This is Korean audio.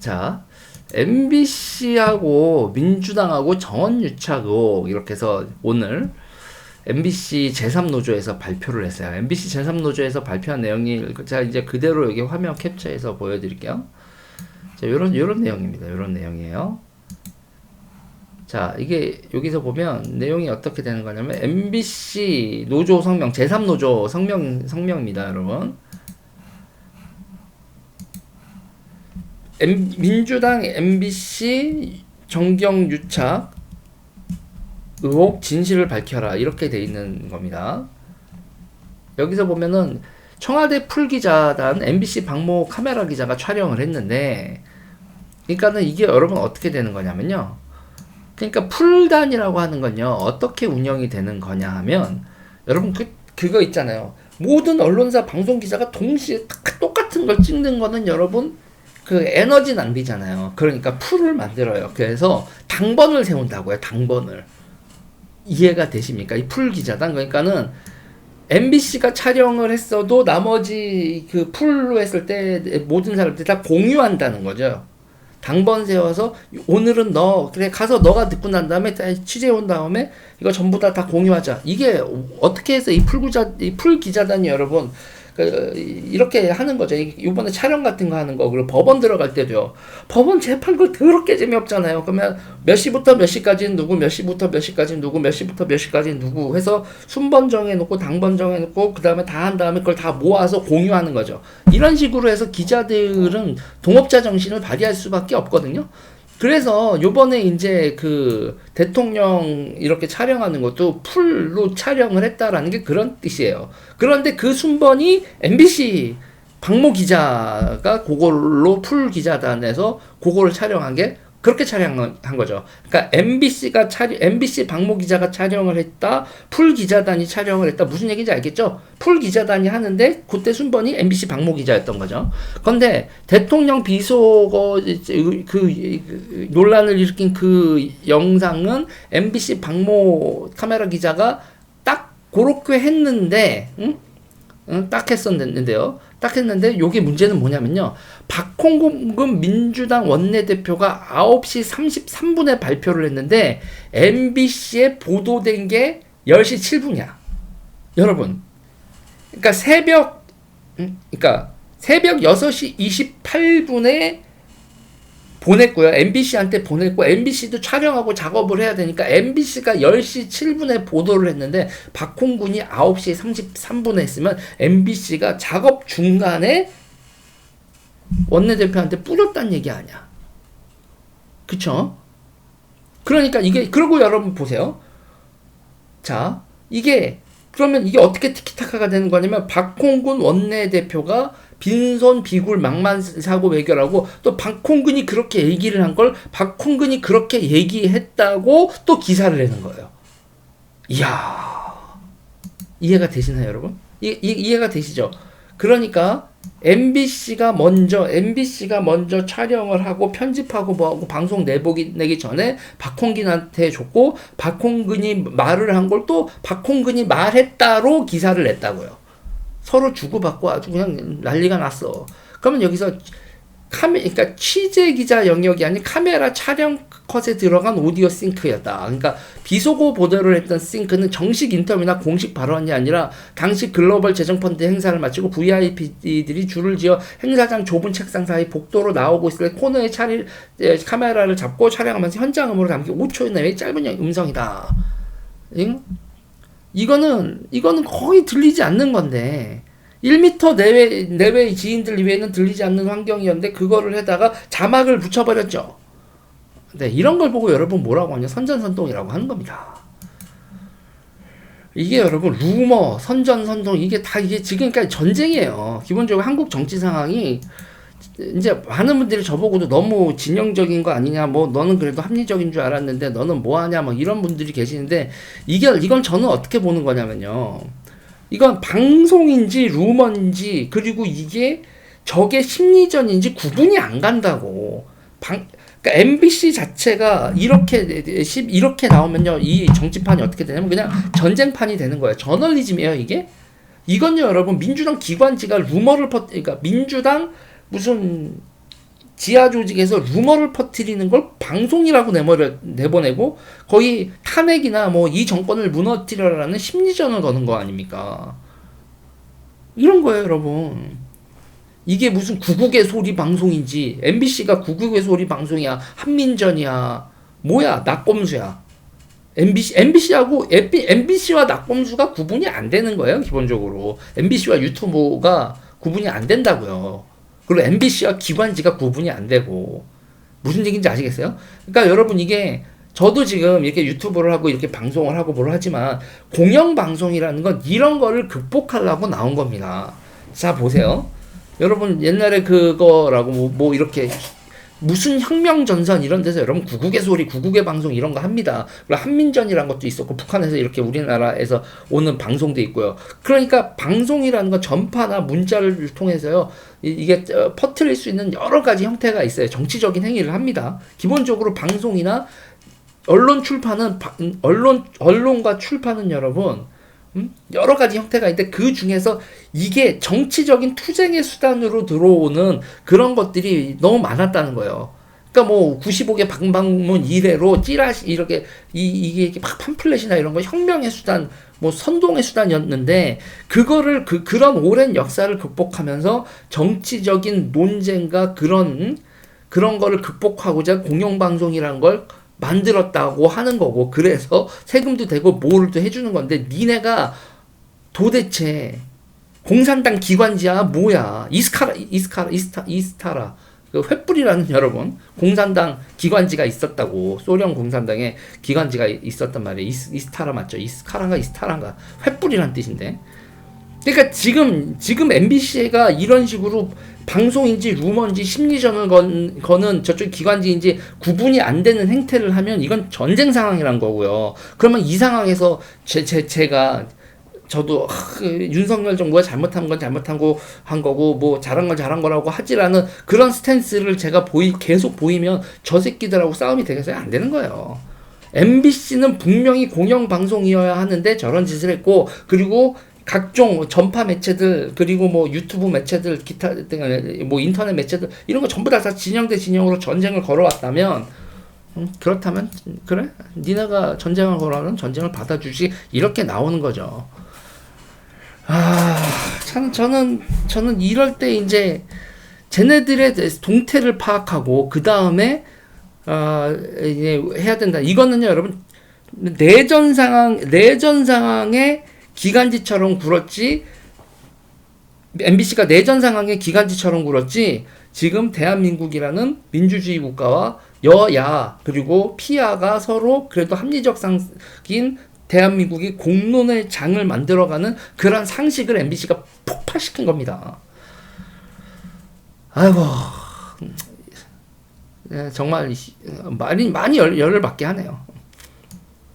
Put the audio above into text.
자, MBC하고 민주당하고 정원유착 의혹 이렇게 해서 오늘 MBC 제3노조에서 발표를 했어요. MBC 제3노조에서 발표한 내용이 제가 이제 그대로 여기 화면 캡처해서 보여드릴게요. 자, 요런 내용입니다. 요런 내용이에요. 자, 이게 여기서 보면 내용이 어떻게 되는 거냐면 MBC 노조 성명, 제3노조 성명입니다, 여러분. 민주당 MBC 정경유착 의혹 진실을 밝혀라 이렇게 돼 있는 겁니다. 여기서 보면은 청와대 풀기자단 MBC 박모 카메라 기자가 촬영을 했는데, 그러니까는 이게 여러분 어떻게 되는 거냐면요. 그러니까 풀단이라고 하는 건요 어떻게 운영이 되는 거냐 하면 여러분 그거 있잖아요. 모든 언론사 방송 기자가 동시에 똑같은 걸 찍는 거는 여러분 그 에너지 낭비잖아요. 그러니까 풀을 만들어요. 그래서 당번을 세운다고요. 당번을. 이해가 되십니까? 이 풀 기자단 그러니까는 MBC가 촬영을 했어도 나머지 그 풀로 했을 때 모든 사람들이 다 공유한다는 거죠. 당번 세워서 오늘은 너 그래 가서 너가 듣고 난 다음에 취재해 온 다음에 이거 전부 다 공유하자. 이게 어떻게 해서 이 풀 기자단이 여러분 이렇게 하는 거죠. 이번에 촬영 같은 거 하는 거, 그리고 법원 들어갈 때도요. 법원 재판 그 더럽게 재미없잖아요. 그러면 몇 시부터 몇 시까지는 누구, 몇 시부터 몇 시까지는 누구, 몇 시부터 몇 시까지는 누구 해서 순번 정해놓고 당번 정해놓고 그 다음에 다 한 다음에 그걸 다 모아서 공유하는 거죠. 이런 식으로 해서 기자들은 동업자 정신을 발휘할 수밖에 없거든요. 그래서 요번에 이제 그 대통령 이렇게 촬영하는 것도 풀로 촬영을 했다라는 게 그런 뜻이에요. 그런데 그 순번이 MBC 박모 기자가 그걸로 풀 기자단에서 그거를 촬영한 게 그렇게 촬영한 거죠. 그러니까 MBC 박모 기자가 촬영을 했다, 풀 기자단이 촬영을 했다. 무슨 얘기인지 알겠죠? 풀 기자단이 하는데 그때 순번이 MBC 박모 기자였던 거죠. 그런데 대통령 비속어 그 논란을 일으킨 그 영상은 MBC 박모 카메라 기자가 딱 그렇게 했는데, 딱 했었는데요. 딱 했는데 요게 문제는 뭐냐면요. 박홍근 민주당 원내대표가 9시 33분에 발표를 했는데 MBC에 보도된 게 10시 7분이야. 여러분. 그러니까 새벽 6시 28분에 보냈고요. MBC한테 보냈고 MBC도 촬영하고 작업을 해야 되니까 MBC가 10시 7분에 보도를 했는데 박홍근이 9시 33분에 했으면 MBC가 작업 중간에 원내대표한테 뿌렸다는 얘기 아니야. 그쵸? 그러니까 이게 그러고 여러분 보세요. 자, 그러면 이게 어떻게 티키타카가 되는 거냐면 박홍근 원내대표가 빈손 비굴 망만 사고 외교라고 또 박홍근이 그렇게 얘기를 한 걸 박홍근이 그렇게 얘기했다고 또 기사를 내는 거예요. 이야, 이해가 되시나요, 여러분? 이해가 되시죠? 그러니까 MBC가 먼저 촬영을 하고 편집하고 뭐하고 방송 내기 전에 박홍근한테 줬고 박홍근이 말을 한 걸 또 박홍근이 말했다로 기사를 냈다고요. 서로 주고받고 아주 그냥 난리가 났어. 그러면 여기서 그러니까 취재 기자 영역이 아닌 카메라 촬영 컷에 들어간 오디오 싱크였다. 그러니까 비속어 보도를 했던 싱크는 정식 인터뷰나 공식 발언이 아니라 당시 글로벌 재정펀드 행사를 마치고 VIP들이 줄을 지어 행사장 좁은 책상 사이 복도로 나오고 있을 때 코너에 카메라를 잡고 촬영하면서 현장 음으로 담긴 5초 이내의 짧은 음성이다. 응? 이거는 거의 들리지 않는 건데 1m 내외의 지인들 이외에는 들리지 않는 환경이었는데 그거를 해다가 자막을 붙여버렸죠. 네, 이런 걸 보고 여러분 뭐라고 하냐? 선전선동이라고 하는 겁니다. 이게 여러분 루머, 선전선동 이게 지금 그러니까 전쟁이에요. 기본적으로 한국 정치 상황이 이제 많은 분들이 저보고도 너무 진영적인 거 아니냐, 뭐 너는 그래도 합리적인 줄 알았는데 너는 뭐 하냐, 뭐 이런 분들이 계시는데 이건 저는 어떻게 보는 거냐면요. 이건 방송인지 루머인지 그리고 이게 적의 심리전인지 구분이 안 간다고. 그러니까 MBC 자체가 이렇게 나오면요, 이 정치판이 어떻게 되냐면 그냥 전쟁판이 되는 거예요. 저널리즘이에요, 이게. 이건요, 여러분 민주당 기관지가 루머를 그러니까 민주당 무슨 지하 조직에서 루머를 퍼뜨리는 걸 방송이라고 내보내고 거의 탄핵이나 뭐 이 정권을 무너뜨려라는 심리전을 거는 거 아닙니까? 이런 거예요, 여러분. 이게 무슨 구국의 소리 방송인지, MBC가 구국의 소리 방송이야, 한민전이야, 뭐야, 낙검수야. MBC와 낙검수가 구분이 안 되는 거예요, 기본적으로. MBC와 유튜브가 구분이 안 된다고요. 그리고 MBC와 기관지가 구분이 안 되고. 무슨 얘기인지 아시겠어요? 그러니까 여러분 이게 저도 지금 이렇게 유튜브를 하고 이렇게 방송을 하고 뭘 하지만 공영방송이라는 건 이런 거를 극복하려고 나온 겁니다. 자, 보세요. 여러분 옛날에 그거라고 뭐 이렇게 무슨 혁명전선 이런 데서 여러분 구국의 소리, 구국의 방송 이런 거 합니다. 그리고 한민전이란 것도 있었고 북한에서 이렇게 우리나라에서 오는 방송도 있고요. 그러니까 방송이라는 건 전파나 문자를 통해서요. 이게 퍼뜨릴 수 있는 여러 가지 형태가 있어요. 정치적인 행위를 합니다. 기본적으로 방송이나 언론과 출판은 여러분 여러 가지 형태가 있는데 그 중에서 이게 정치적인 투쟁의 수단으로 들어오는 그런 것들이 너무 많았다는 거예요. 그러니까 뭐 95개 방방문 이래로 찌라시 이렇게 이게 막 팜플렛이나 이런 거 혁명의 수단, 뭐 선동의 수단이었는데 그거를 그런 오랜 역사를 극복하면서 정치적인 논쟁과 그런 거를 극복하고자 공영방송이라는 걸 만들었다고 하는 거고 그래서 세금도 되고 뭐를 또 해주는 건데 니네가 도대체 공산당 기관지야 뭐야 이스타라 그 횃불이라는 여러분 공산당 기관지가 있었다고 소련 공산당에 기관지가 있었단 말이에요. 이스타라 맞죠? 이스타란가 횃불이란 뜻인데 그러니까 지금 MBC가 이런 식으로 방송인지 루머인지 심리전을 거는 저쪽 기관지인지 구분이 안 되는 행태를 하면 이건 전쟁 상황이란 거고요. 그러면 이 상황에서 저도 윤석열 정부가 잘못한 건 잘못한 거 한 거고 뭐 잘한 건 잘한 거라고 하지라는 그런 스탠스를 제가 계속 보이면 저 새끼들하고 싸움이 되겠어요? 안 되는 거예요. MBC는 분명히 공영방송이어야 하는데 저런 짓을 했고 그리고 각종 전파 매체들 그리고 뭐 유튜브 매체들 기타 뭐 인터넷 매체들 이런 거 전부 다 진영 대 진영으로 전쟁을 걸어왔다면 그렇다면 그래 니네가 전쟁을 걸어는 전쟁을 받아주지 이렇게 나오는 거죠. 저는 이럴 때 이제 쟤네들의 동태를 파악하고 그 다음에 이제 해야 된다. 이거는요 여러분 내전 상황에 기간지처럼 굴었지 MBC가 내전 상황의 기간지처럼 굴었지 지금 대한민국이라는 민주주의 국가와 여야 그리고 피아가 서로 그래도 합리적 상인 대한민국이 공론의 장을 만들어가는 그런 상식을 MBC가 폭파시킨 겁니다. 아이고 정말 많이 열을 받게 하네요.